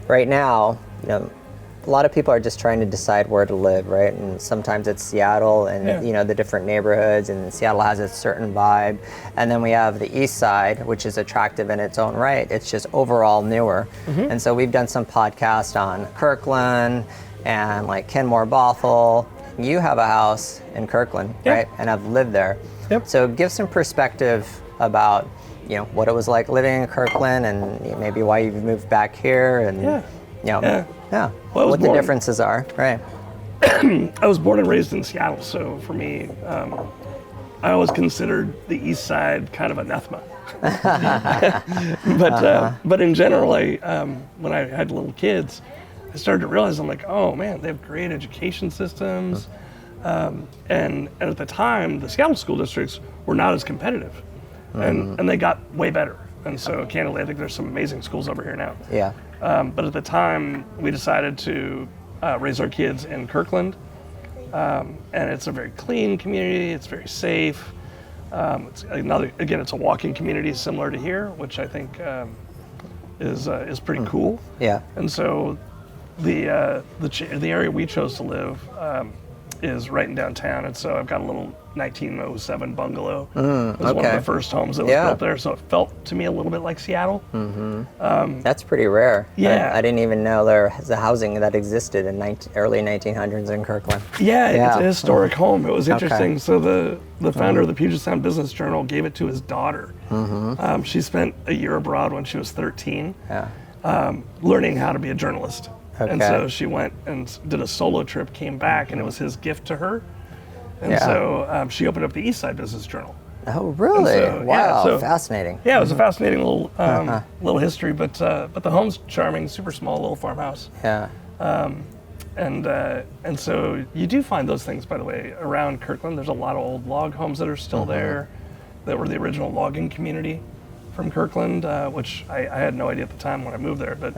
right now, a lot of people are just trying to decide where to live, right? And sometimes it's Seattle and the different neighborhoods, and Seattle has a certain vibe. And then we have the East Side, which is attractive in its own right. It's just overall newer. And so we've done some podcasts on Kirkland and like Kenmore Bothell. You have a house in Kirkland, right? And I've lived there. Yep. So give some perspective about what it was like living in Kirkland and maybe why you've moved back here and Well, I was what the born- differences are, right? I was born and raised in Seattle, so for me, I always considered the East Side kind of anathema. But in general, when I had little kids, I started to realize I'm like, oh man, they have great education systems, and at the time, the Seattle school districts were not as competitive, and they got way better. And so, candidly, I think there's some amazing schools over here now. Yeah. But at the time, we decided to raise our kids in Kirkland, and it's a very clean community. It's very safe. It's it's a walking community similar to here, which I think is pretty cool. Yeah. And so, the area we chose to live is right in downtown, and so I've got a little 1907 bungalow. It was one of the first homes that was built there, so it felt to me a little bit like Seattle. That's pretty rare. Yeah. I didn't even know there was a housing that existed in early 1900s in Kirkland. Yeah, Yeah. it's a historic home. It was interesting. So the founder of the Puget Sound Business Journal gave it to his daughter. She spent a year abroad when she was 13, learning how to be a journalist. And so she went and did a solo trip, came back, and it was his gift to her. And so she opened up the East Side Business Journal. Oh, really? So, Wow, fascinating. Yeah, it was a fascinating little history, but the home's charming, super small little farmhouse. Yeah. And so you do find those things, by the way, around Kirkland. There's a lot of old log homes that are still there, that were the original logging community from Kirkland, which I had no idea at the time when I moved there, but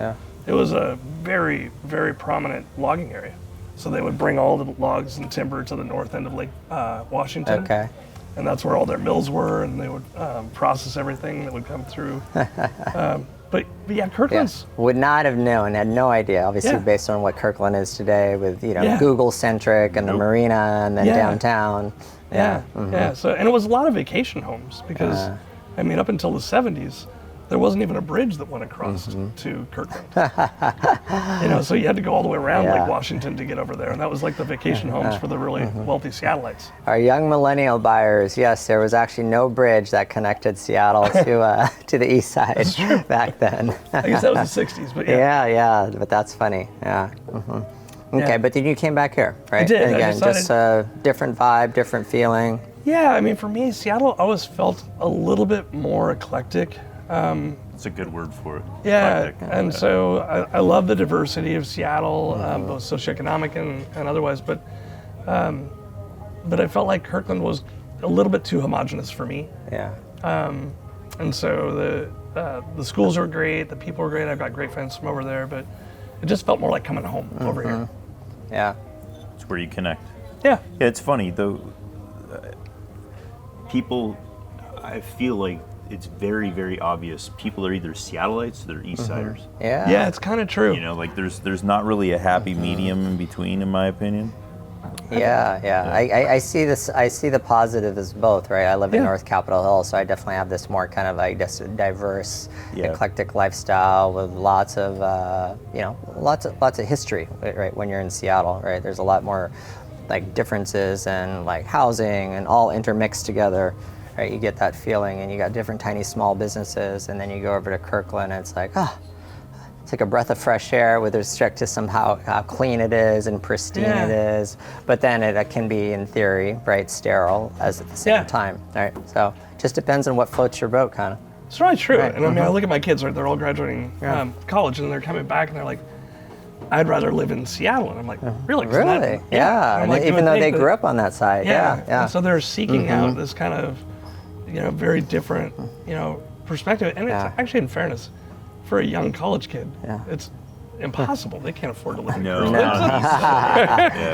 it was a very, very prominent logging area. So they would bring all the logs and timber to the north end of Lake Washington. Okay. And that's where all their mills were, and they would process everything that would come through. But yeah, Kirkland's. Would not have known, had no idea, obviously, based on what Kirkland is today with, Google-centric and the marina and then downtown. Yeah. So, and it was a lot of vacation homes because, up until the 70s, there wasn't even a bridge that went across to Kirkland. So you had to go all the way around Lake Washington to get over there, and that was like the vacation homes for the really wealthy Seattleites. Our young millennial buyers, yes, there was actually no bridge that connected Seattle to the east side back then. I guess that was the 60s, but Yeah, but that's funny. Yeah. Okay, but then you came back here, right? I did. And I again, decided- just a different vibe, different feeling. Yeah, I mean, for me, Seattle always felt a little bit more eclectic. It's a good word for it. Yeah, Eclectic. and so I love the diversity of Seattle, both socioeconomic and otherwise. But I felt like Kirkland was a little bit too homogenous for me. Yeah. And so the schools were great, the people were great. I've got great friends from over there, but it just felt more like coming home over here. Yeah. It's where you connect. Yeah. Yeah, it's funny though. People, I feel like it's very, very obvious. People are either Seattleites or they're East Siders. Yeah. Yeah, it's kind of true. You know, like there's not really a happy medium in between, in my opinion. Yeah. I see this. I see the positive as both, right? I live in North Capitol Hill, so I definitely have this more kind of, I guess, diverse, eclectic lifestyle with lots of, lots of history, right? When you're in Seattle, right? There's a lot more like differences and like housing and all intermixed together, right? You get that feeling, and you got different tiny small businesses, and then you go over to Kirkland, and it's like, it's like a breath of fresh air with respect to somehow how clean it is and pristine it is, but then it can be, in theory, right, sterile as at the same time, right? So just depends on what floats your boat, kind of. It's really true. Right. And I mean, I look at my kids, right? They're all graduating college, and they're coming back, and they're like, I'd rather live in Seattle. And I'm like, really? Really? Yeah. And like, even though they grew up on that side. Yeah. And so they're seeking out this kind of, very different, perspective. And it's actually, in fairness, for a young college kid, it's impossible. They can't afford to live in Kirkland.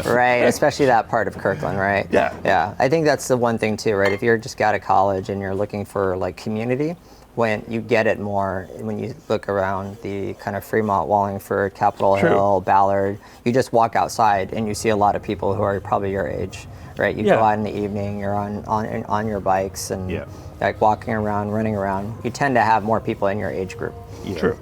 Right, especially that part of Kirkland, right? Yeah. I think that's the one thing too, right? If you're just out of college and you're looking for like community, when you get it more, when you look around the kind of Fremont, Wallingford, Capitol Hill, Ballard, you just walk outside and you see a lot of people who are probably your age, right? You go out in the evening, you're on your bikes and like walking around, running around. You tend to have more people in your age group. Yeah. True.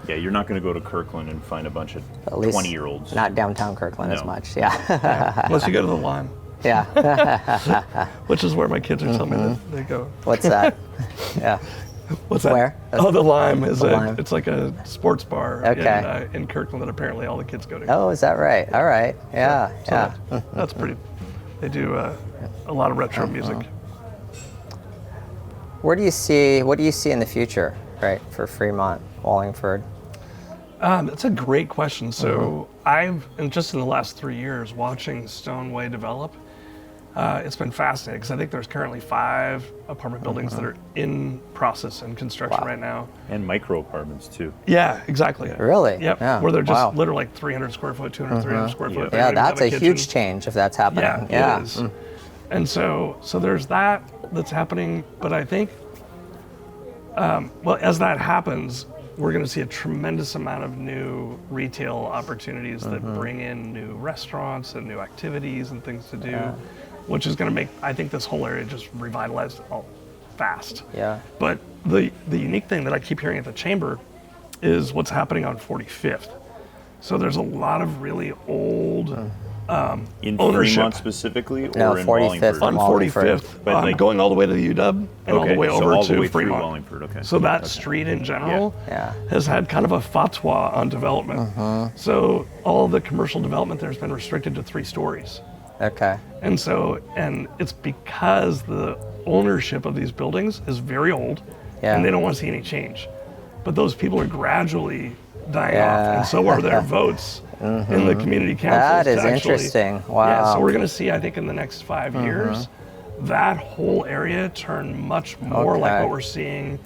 Yeah, you're not going to go to Kirkland and find a bunch of At least 20-year-olds. Not downtown Kirkland as much, Unless you go to the Lime. Yeah. Which is where my kids are telling me that they go. What's that? Yeah. What's that? Where? Oh, the Lime is Lime. it's like a sports bar in Kirkland that apparently all the kids go to. Oh, is that right? All right. Yeah. So that's pretty. They do a lot of retro music. What do you see in the future, right, for Fremont, Wallingford? That's a great question. So I've, and just in the last 3 years, watching Stoneway develop, it's been fascinating because I think there's currently 5 apartment buildings that are in process and construction right now. And micro apartments too. Yeah, exactly. Really? Yep. Yeah. Where they're just literally like 300 square foot, 200, 300 square foot. They Yeah, don't even that's have a kitchen. huge change if that's happening. Yeah, it is. And so there's that's happening, but I think, as that happens, we're going to see a tremendous amount of new retail opportunities that bring in new restaurants and new activities and things to do, which is going to make, I think, this whole area just revitalized fast. Yeah. But the unique thing that I keep hearing at the chamber is what's happening on 45th. So there's a lot of really old In ownership. Fremont specifically, or No, in 45th. Wallingford? On Wallingford. 45th, But like- going all the way to the UW and all the way so over all to the way through Fremont. Wallingford. Okay. So that street in general Yeah. has had kind of a fatwa on development. So all the commercial development there's been restricted to 3 stories. Okay. And it's because the ownership of these buildings is very old and they don't want to see any change. But those people are gradually dying off, and so are their votes in the community councils. That is to actually- interesting. Wow. Yeah, so we're going to see, I think, in the next 5 years, that whole area turn much more like what we're seeing.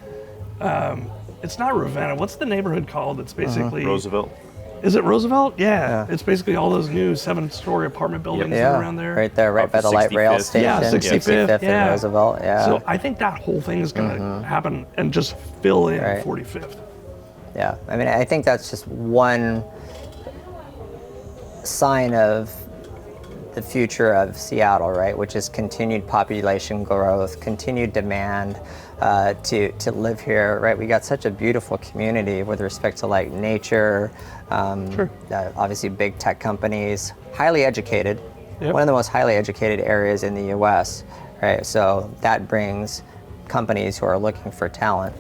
It's not Ravenna. What's the neighborhood called? It's basically Roosevelt. Is it Roosevelt? Yeah. It's basically all those new 7-story apartment buildings that are around there. Right there, right Off by the the light rail 65th. station. Yeah, 65th, and Roosevelt. Yeah. So I think that whole thing is going to happen and just fill in Right. 45th. Yeah, I mean, I think that's just one sign of the future of Seattle, right? Which is continued population growth, continued demand to live here, right? We got such a beautiful community with respect to like nature, obviously big tech companies, highly educated, one of the most highly educated areas in the U.S., right? So that brings companies who are looking for talent.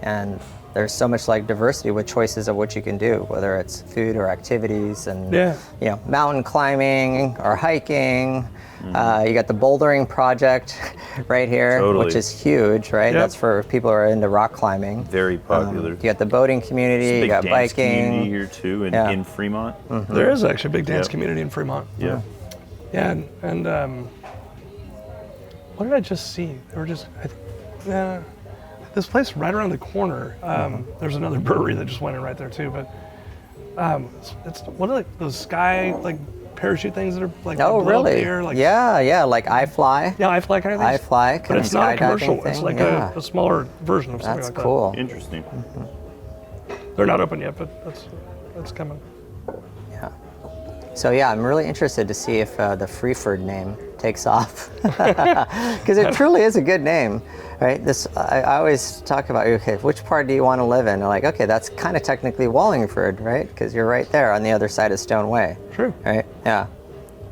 And there's so much like diversity with choices of what you can do, whether it's food or activities, and you know, mountain climbing or hiking. You got the bouldering project right here, which is huge, right? That's for people who are into rock climbing. Very popular. You got the boating community, you got dance biking. Community here too, in Fremont. There is actually a big dance community in Fremont. Yeah. Yeah, and what did I just see? They were just, this place right around the corner. There's another brewery that just went in right there too. But it's what are like those sky like parachute things that are like oh blow up really? the air, like, yeah, like iFly. Yeah, iFly kind of things. iFly, but kind it's of not a skydiving commercial. thing. It's like a smaller version of something That's like cool. Interesting. that. They're not open yet, but that's coming. Yeah. So yeah, I'm really interested to see if the Freeford name takes off, because it truly is a good name, right? I always talk about, okay, which part do you want to live in? And like, okay, that's kind of technically Wallingford, right? Because you're right there on the other side of Stone Way. True. Right? Yeah.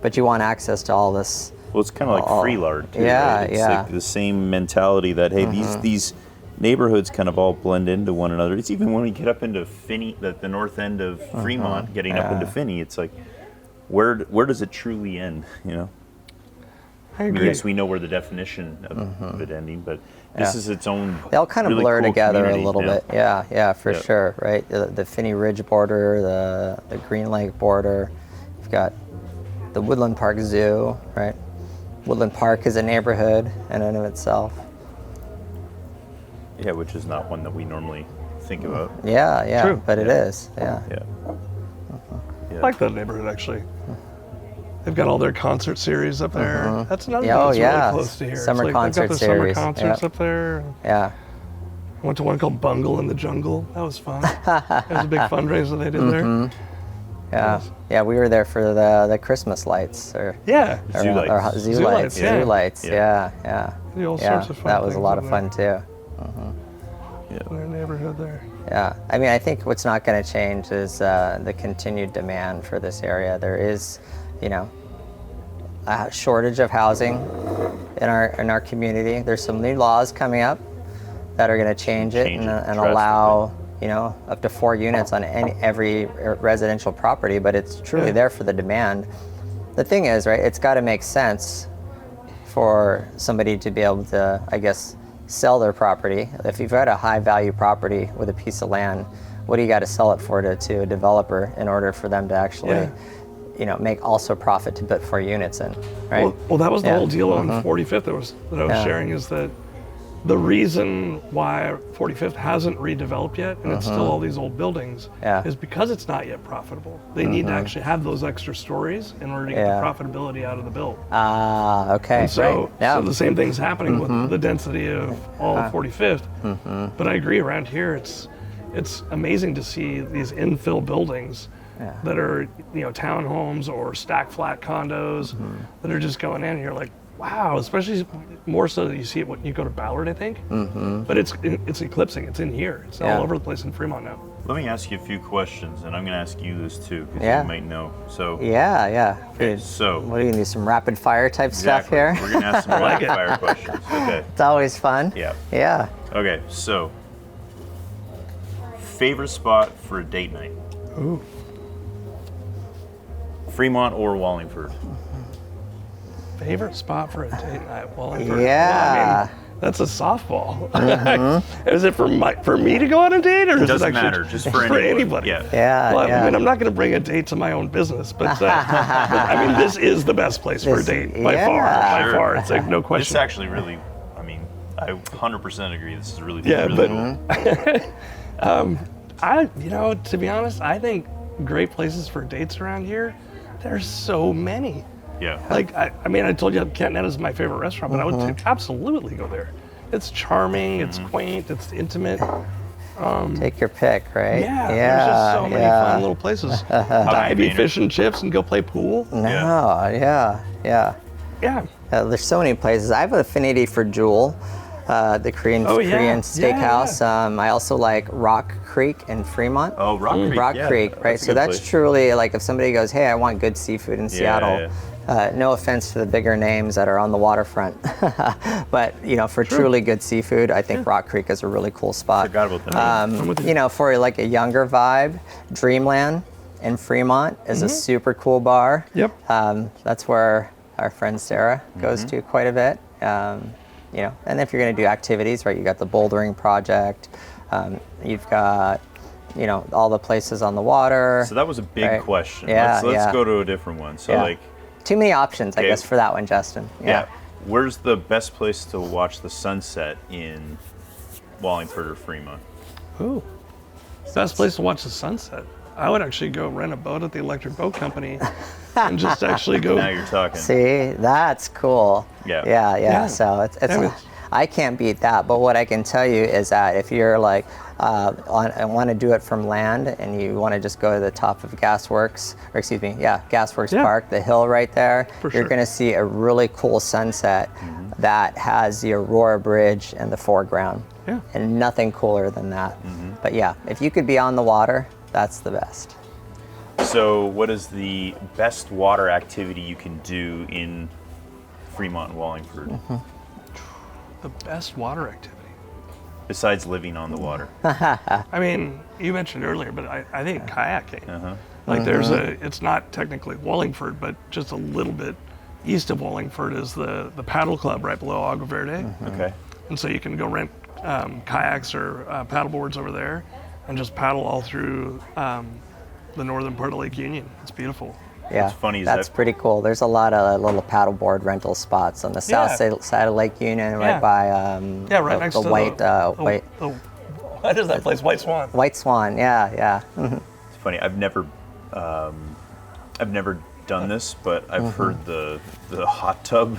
But you want access to all this. Well, it's kind of like Freelard too. Yeah, right? It's like the same mentality that hey, these neighborhoods kind of all blend into one another. It's even when we get up into Finney, the north end of Fremont, getting up into Finney, it's like, where does it truly end? You know. I agree. Yes, we know where the definition of it ending, but this is its own. They all kind of really blur cool together a community little now. bit. Yeah, for sure, right? The Finney Ridge border, the Green Lake border. You've got the Woodland Park Zoo, right? Woodland Park is a neighborhood in and of itself. Yeah, which is not one that we normally think about. Yeah, True. but it is. Yeah. I like that neighborhood actually. They've got all their concert series up there. That's another one that's really close to here. Summer it's like concert they've got the series. summer concerts up there. Yeah. I went to one called Bungle in the Jungle. That was fun. It was a big fundraiser they did there. Yeah, we were there for the Christmas lights or Yeah. Zoo lights. Zoo Zoo lights. lights, yeah. Zoo lights. Yeah. Yeah. Did all sorts of fun That was a things lot up of there. fun too. In their neighborhood there. Yeah, I mean, I think what's not going to change is the continued demand for this area. There is, you know, a shortage of housing in our community. There's some new laws coming up that are going to change it and allow, you know, up to 4 units on every residential property. But it's truly there for the demand. The thing is, right? It's got to make sense for somebody to be able to, I guess, sell their property. If you've got a high value property with a piece of land, what do you got to sell it for to a developer in order for them to actually, you know, make also profit to put 4 units in, right? Well, that was the whole deal on 45th that I was sharing, is that the reason why 45th hasn't redeveloped yet, and it's still all these old buildings, is because it's not yet profitable. They need to actually have those extra stories in order to get the profitability out of the build. Okay. And so, right. so the same thing's happening with the density of all of 45th. But I agree, around here, it's amazing to see these infill buildings that are, you know, townhomes or stack flat condos that are just going in, and you're like, wow, especially more so that you see it when you go to Ballard, I think. But it's eclipsing. It's in here. It's all over the place in Fremont now. Let me ask you a few questions, and I'm going to ask you this too, because you might know. So Yeah. Okay, so What are you gonna do? Some rapid fire type stuff here? We're going to ask some rapid fire questions. Okay. It's always fun. Yeah. Yeah. Okay. So, favorite spot for a date night? Ooh. Fremont or Wallingford? Favorite spot for a date night? Wallingford. Yeah. Well, I mean, that's a softball. Is it for me to go on a date, or is Doesn't it actually matter, just for anybody. Yeah. Yeah. Well, yeah. I mean, I'm not going to bring a date to my own business, but I mean, this is the best place for a date by far. By Sure. far, it's like no This question. actually really, I mean, I 100% agree. This is really, Yeah, really but- cool. you know, to be honest, I think great places for dates around here, there's so many. Yeah. Like, I mean, I told you Cantonetta is my favorite restaurant, but I would absolutely go there. It's charming, it's quaint, it's intimate. Take your pick, right? Yeah, there's just so many fun little places. Dive, eat fish and chips, and go play pool. Yeah. Yeah. There's so many places. I have an affinity for Jewel, the Korean steakhouse. I also like Rock Creek in Fremont. Oh, Rock Creek. Rock yeah, Creek, right? that's a So good that's place. truly like if somebody goes, hey, I want good seafood in Seattle, No offense to the bigger names that are on the waterfront, but for truly good seafood, I think Rock Creek is a really cool spot. Forgot about that. For like a younger vibe, Dreamland in Fremont is a super cool bar. Yep. That's where our friend Sarah goes to quite a bit. And if you're going to do activities, right, you got the bouldering project, you've got all the places on the water. So that was a big question. Yeah, let's go to a different one. So like, too many options, I guess, for that one, Justin. Yeah. Where's the best place to watch the sunset in Wallingford or Fremont? Ooh, best place to watch the sunset. I would actually go rent a boat at the electric boat company and just actually go. Now you're talking. See, that's cool. Yeah. So I can't beat that. But what I can tell you is that if you're like, I want to do it from land, and you want to just go to the top of Gasworks Park, the hill right there, you're going to see a really cool sunset that has the Aurora Bridge in the foreground. Yeah. And nothing cooler than that. But yeah, if you could be on the water, that's the best. So what is the best water activity you can do in Fremont and Wallingford? The best water activity. Besides living on the water. I mean, you mentioned earlier, but I think kayaking. Like it's not technically Wallingford, but just a little bit east of Wallingford is the paddle club right below Agua Verde. Okay. And so you can go rent kayaks or paddle boards over there and just paddle all through the northern part of Lake Union. It's beautiful. Yeah, what's funny is that's pretty cool. There's a lot of little paddleboard rental spots on the south side of Lake Union, right by right next to white. What is that place? White Swan. White Swan. Yeah. It's funny. I've never done this, but I've heard the hot tub.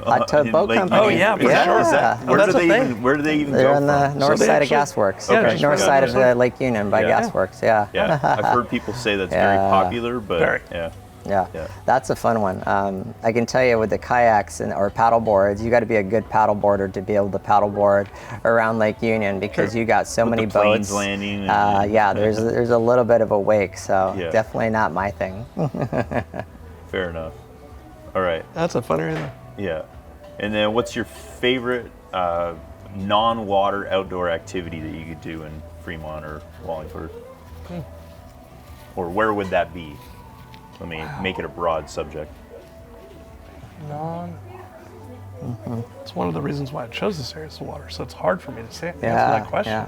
Hot tub boat Lake company. Oh yeah, for yeah. sure. Is that, where do they even They're go on the from? north So they side actually- of Gasworks. Yeah, North just side right of on the Lake Union by Gasworks. Yeah. Yeah, I've heard people say that's very popular, but Very. Yeah, that's a fun one. I can tell you with the kayaks or paddle boards, you got to be a good paddle boarder to be able to paddleboard around Lake Union because you got so many the planes boats. landing. There's a little bit of a wake, so definitely not my thing. Fair enough. All right. That's a fun area though. Yeah. And then what's your favorite non-water outdoor activity that you could do in Fremont or Wallingford? Or where would that be? Let me make it a broad subject. It's one of the reasons why I chose this area, is the water. So it's hard for me to answer Yeah, that question.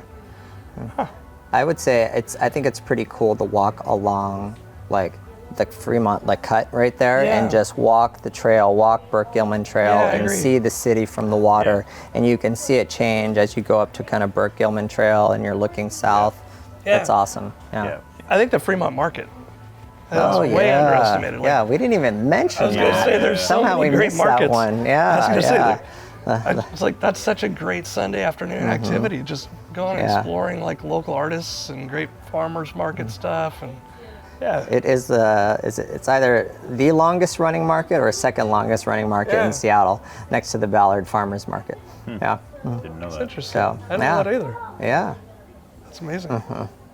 yeah. I would say I think it's pretty cool to walk along like the Fremont cut right there and just walk the trail, walk Burke Gilman Trail and see the city from the water. And you can see it change as you go up to kind of Burke Gilman Trail and you're looking south. That's awesome. Yeah. I think the Fremont Market. That's way underestimated. Yeah, we didn't even mention I was going to say there's so somehow many we great missed markets. that one. Yeah, I was going to say it's like that's such a great Sunday afternoon activity. Just going and exploring like local artists and great farmers market stuff and It is it's either the longest running market or second longest running market in Seattle, next to the Ballard Farmers Market. Yeah. Didn't know It's that. interesting. So, I didn't know that either. Yeah. That's amazing.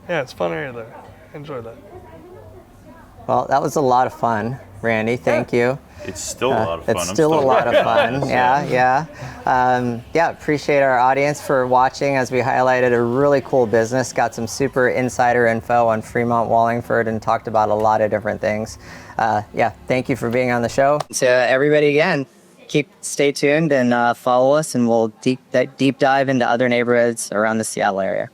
Yeah, it's a fun area there. Enjoy that. Well, that was a lot of fun, Randy. Thank you. It's still a lot of fun. It's still a lot of fun. Appreciate our audience for watching as we highlighted a really cool business, got some super insider info on Fremont Wallingford and talked about a lot of different things. Thank you for being on the show. So everybody again, stay tuned and follow us and we'll deep dive into other neighborhoods around the Seattle area.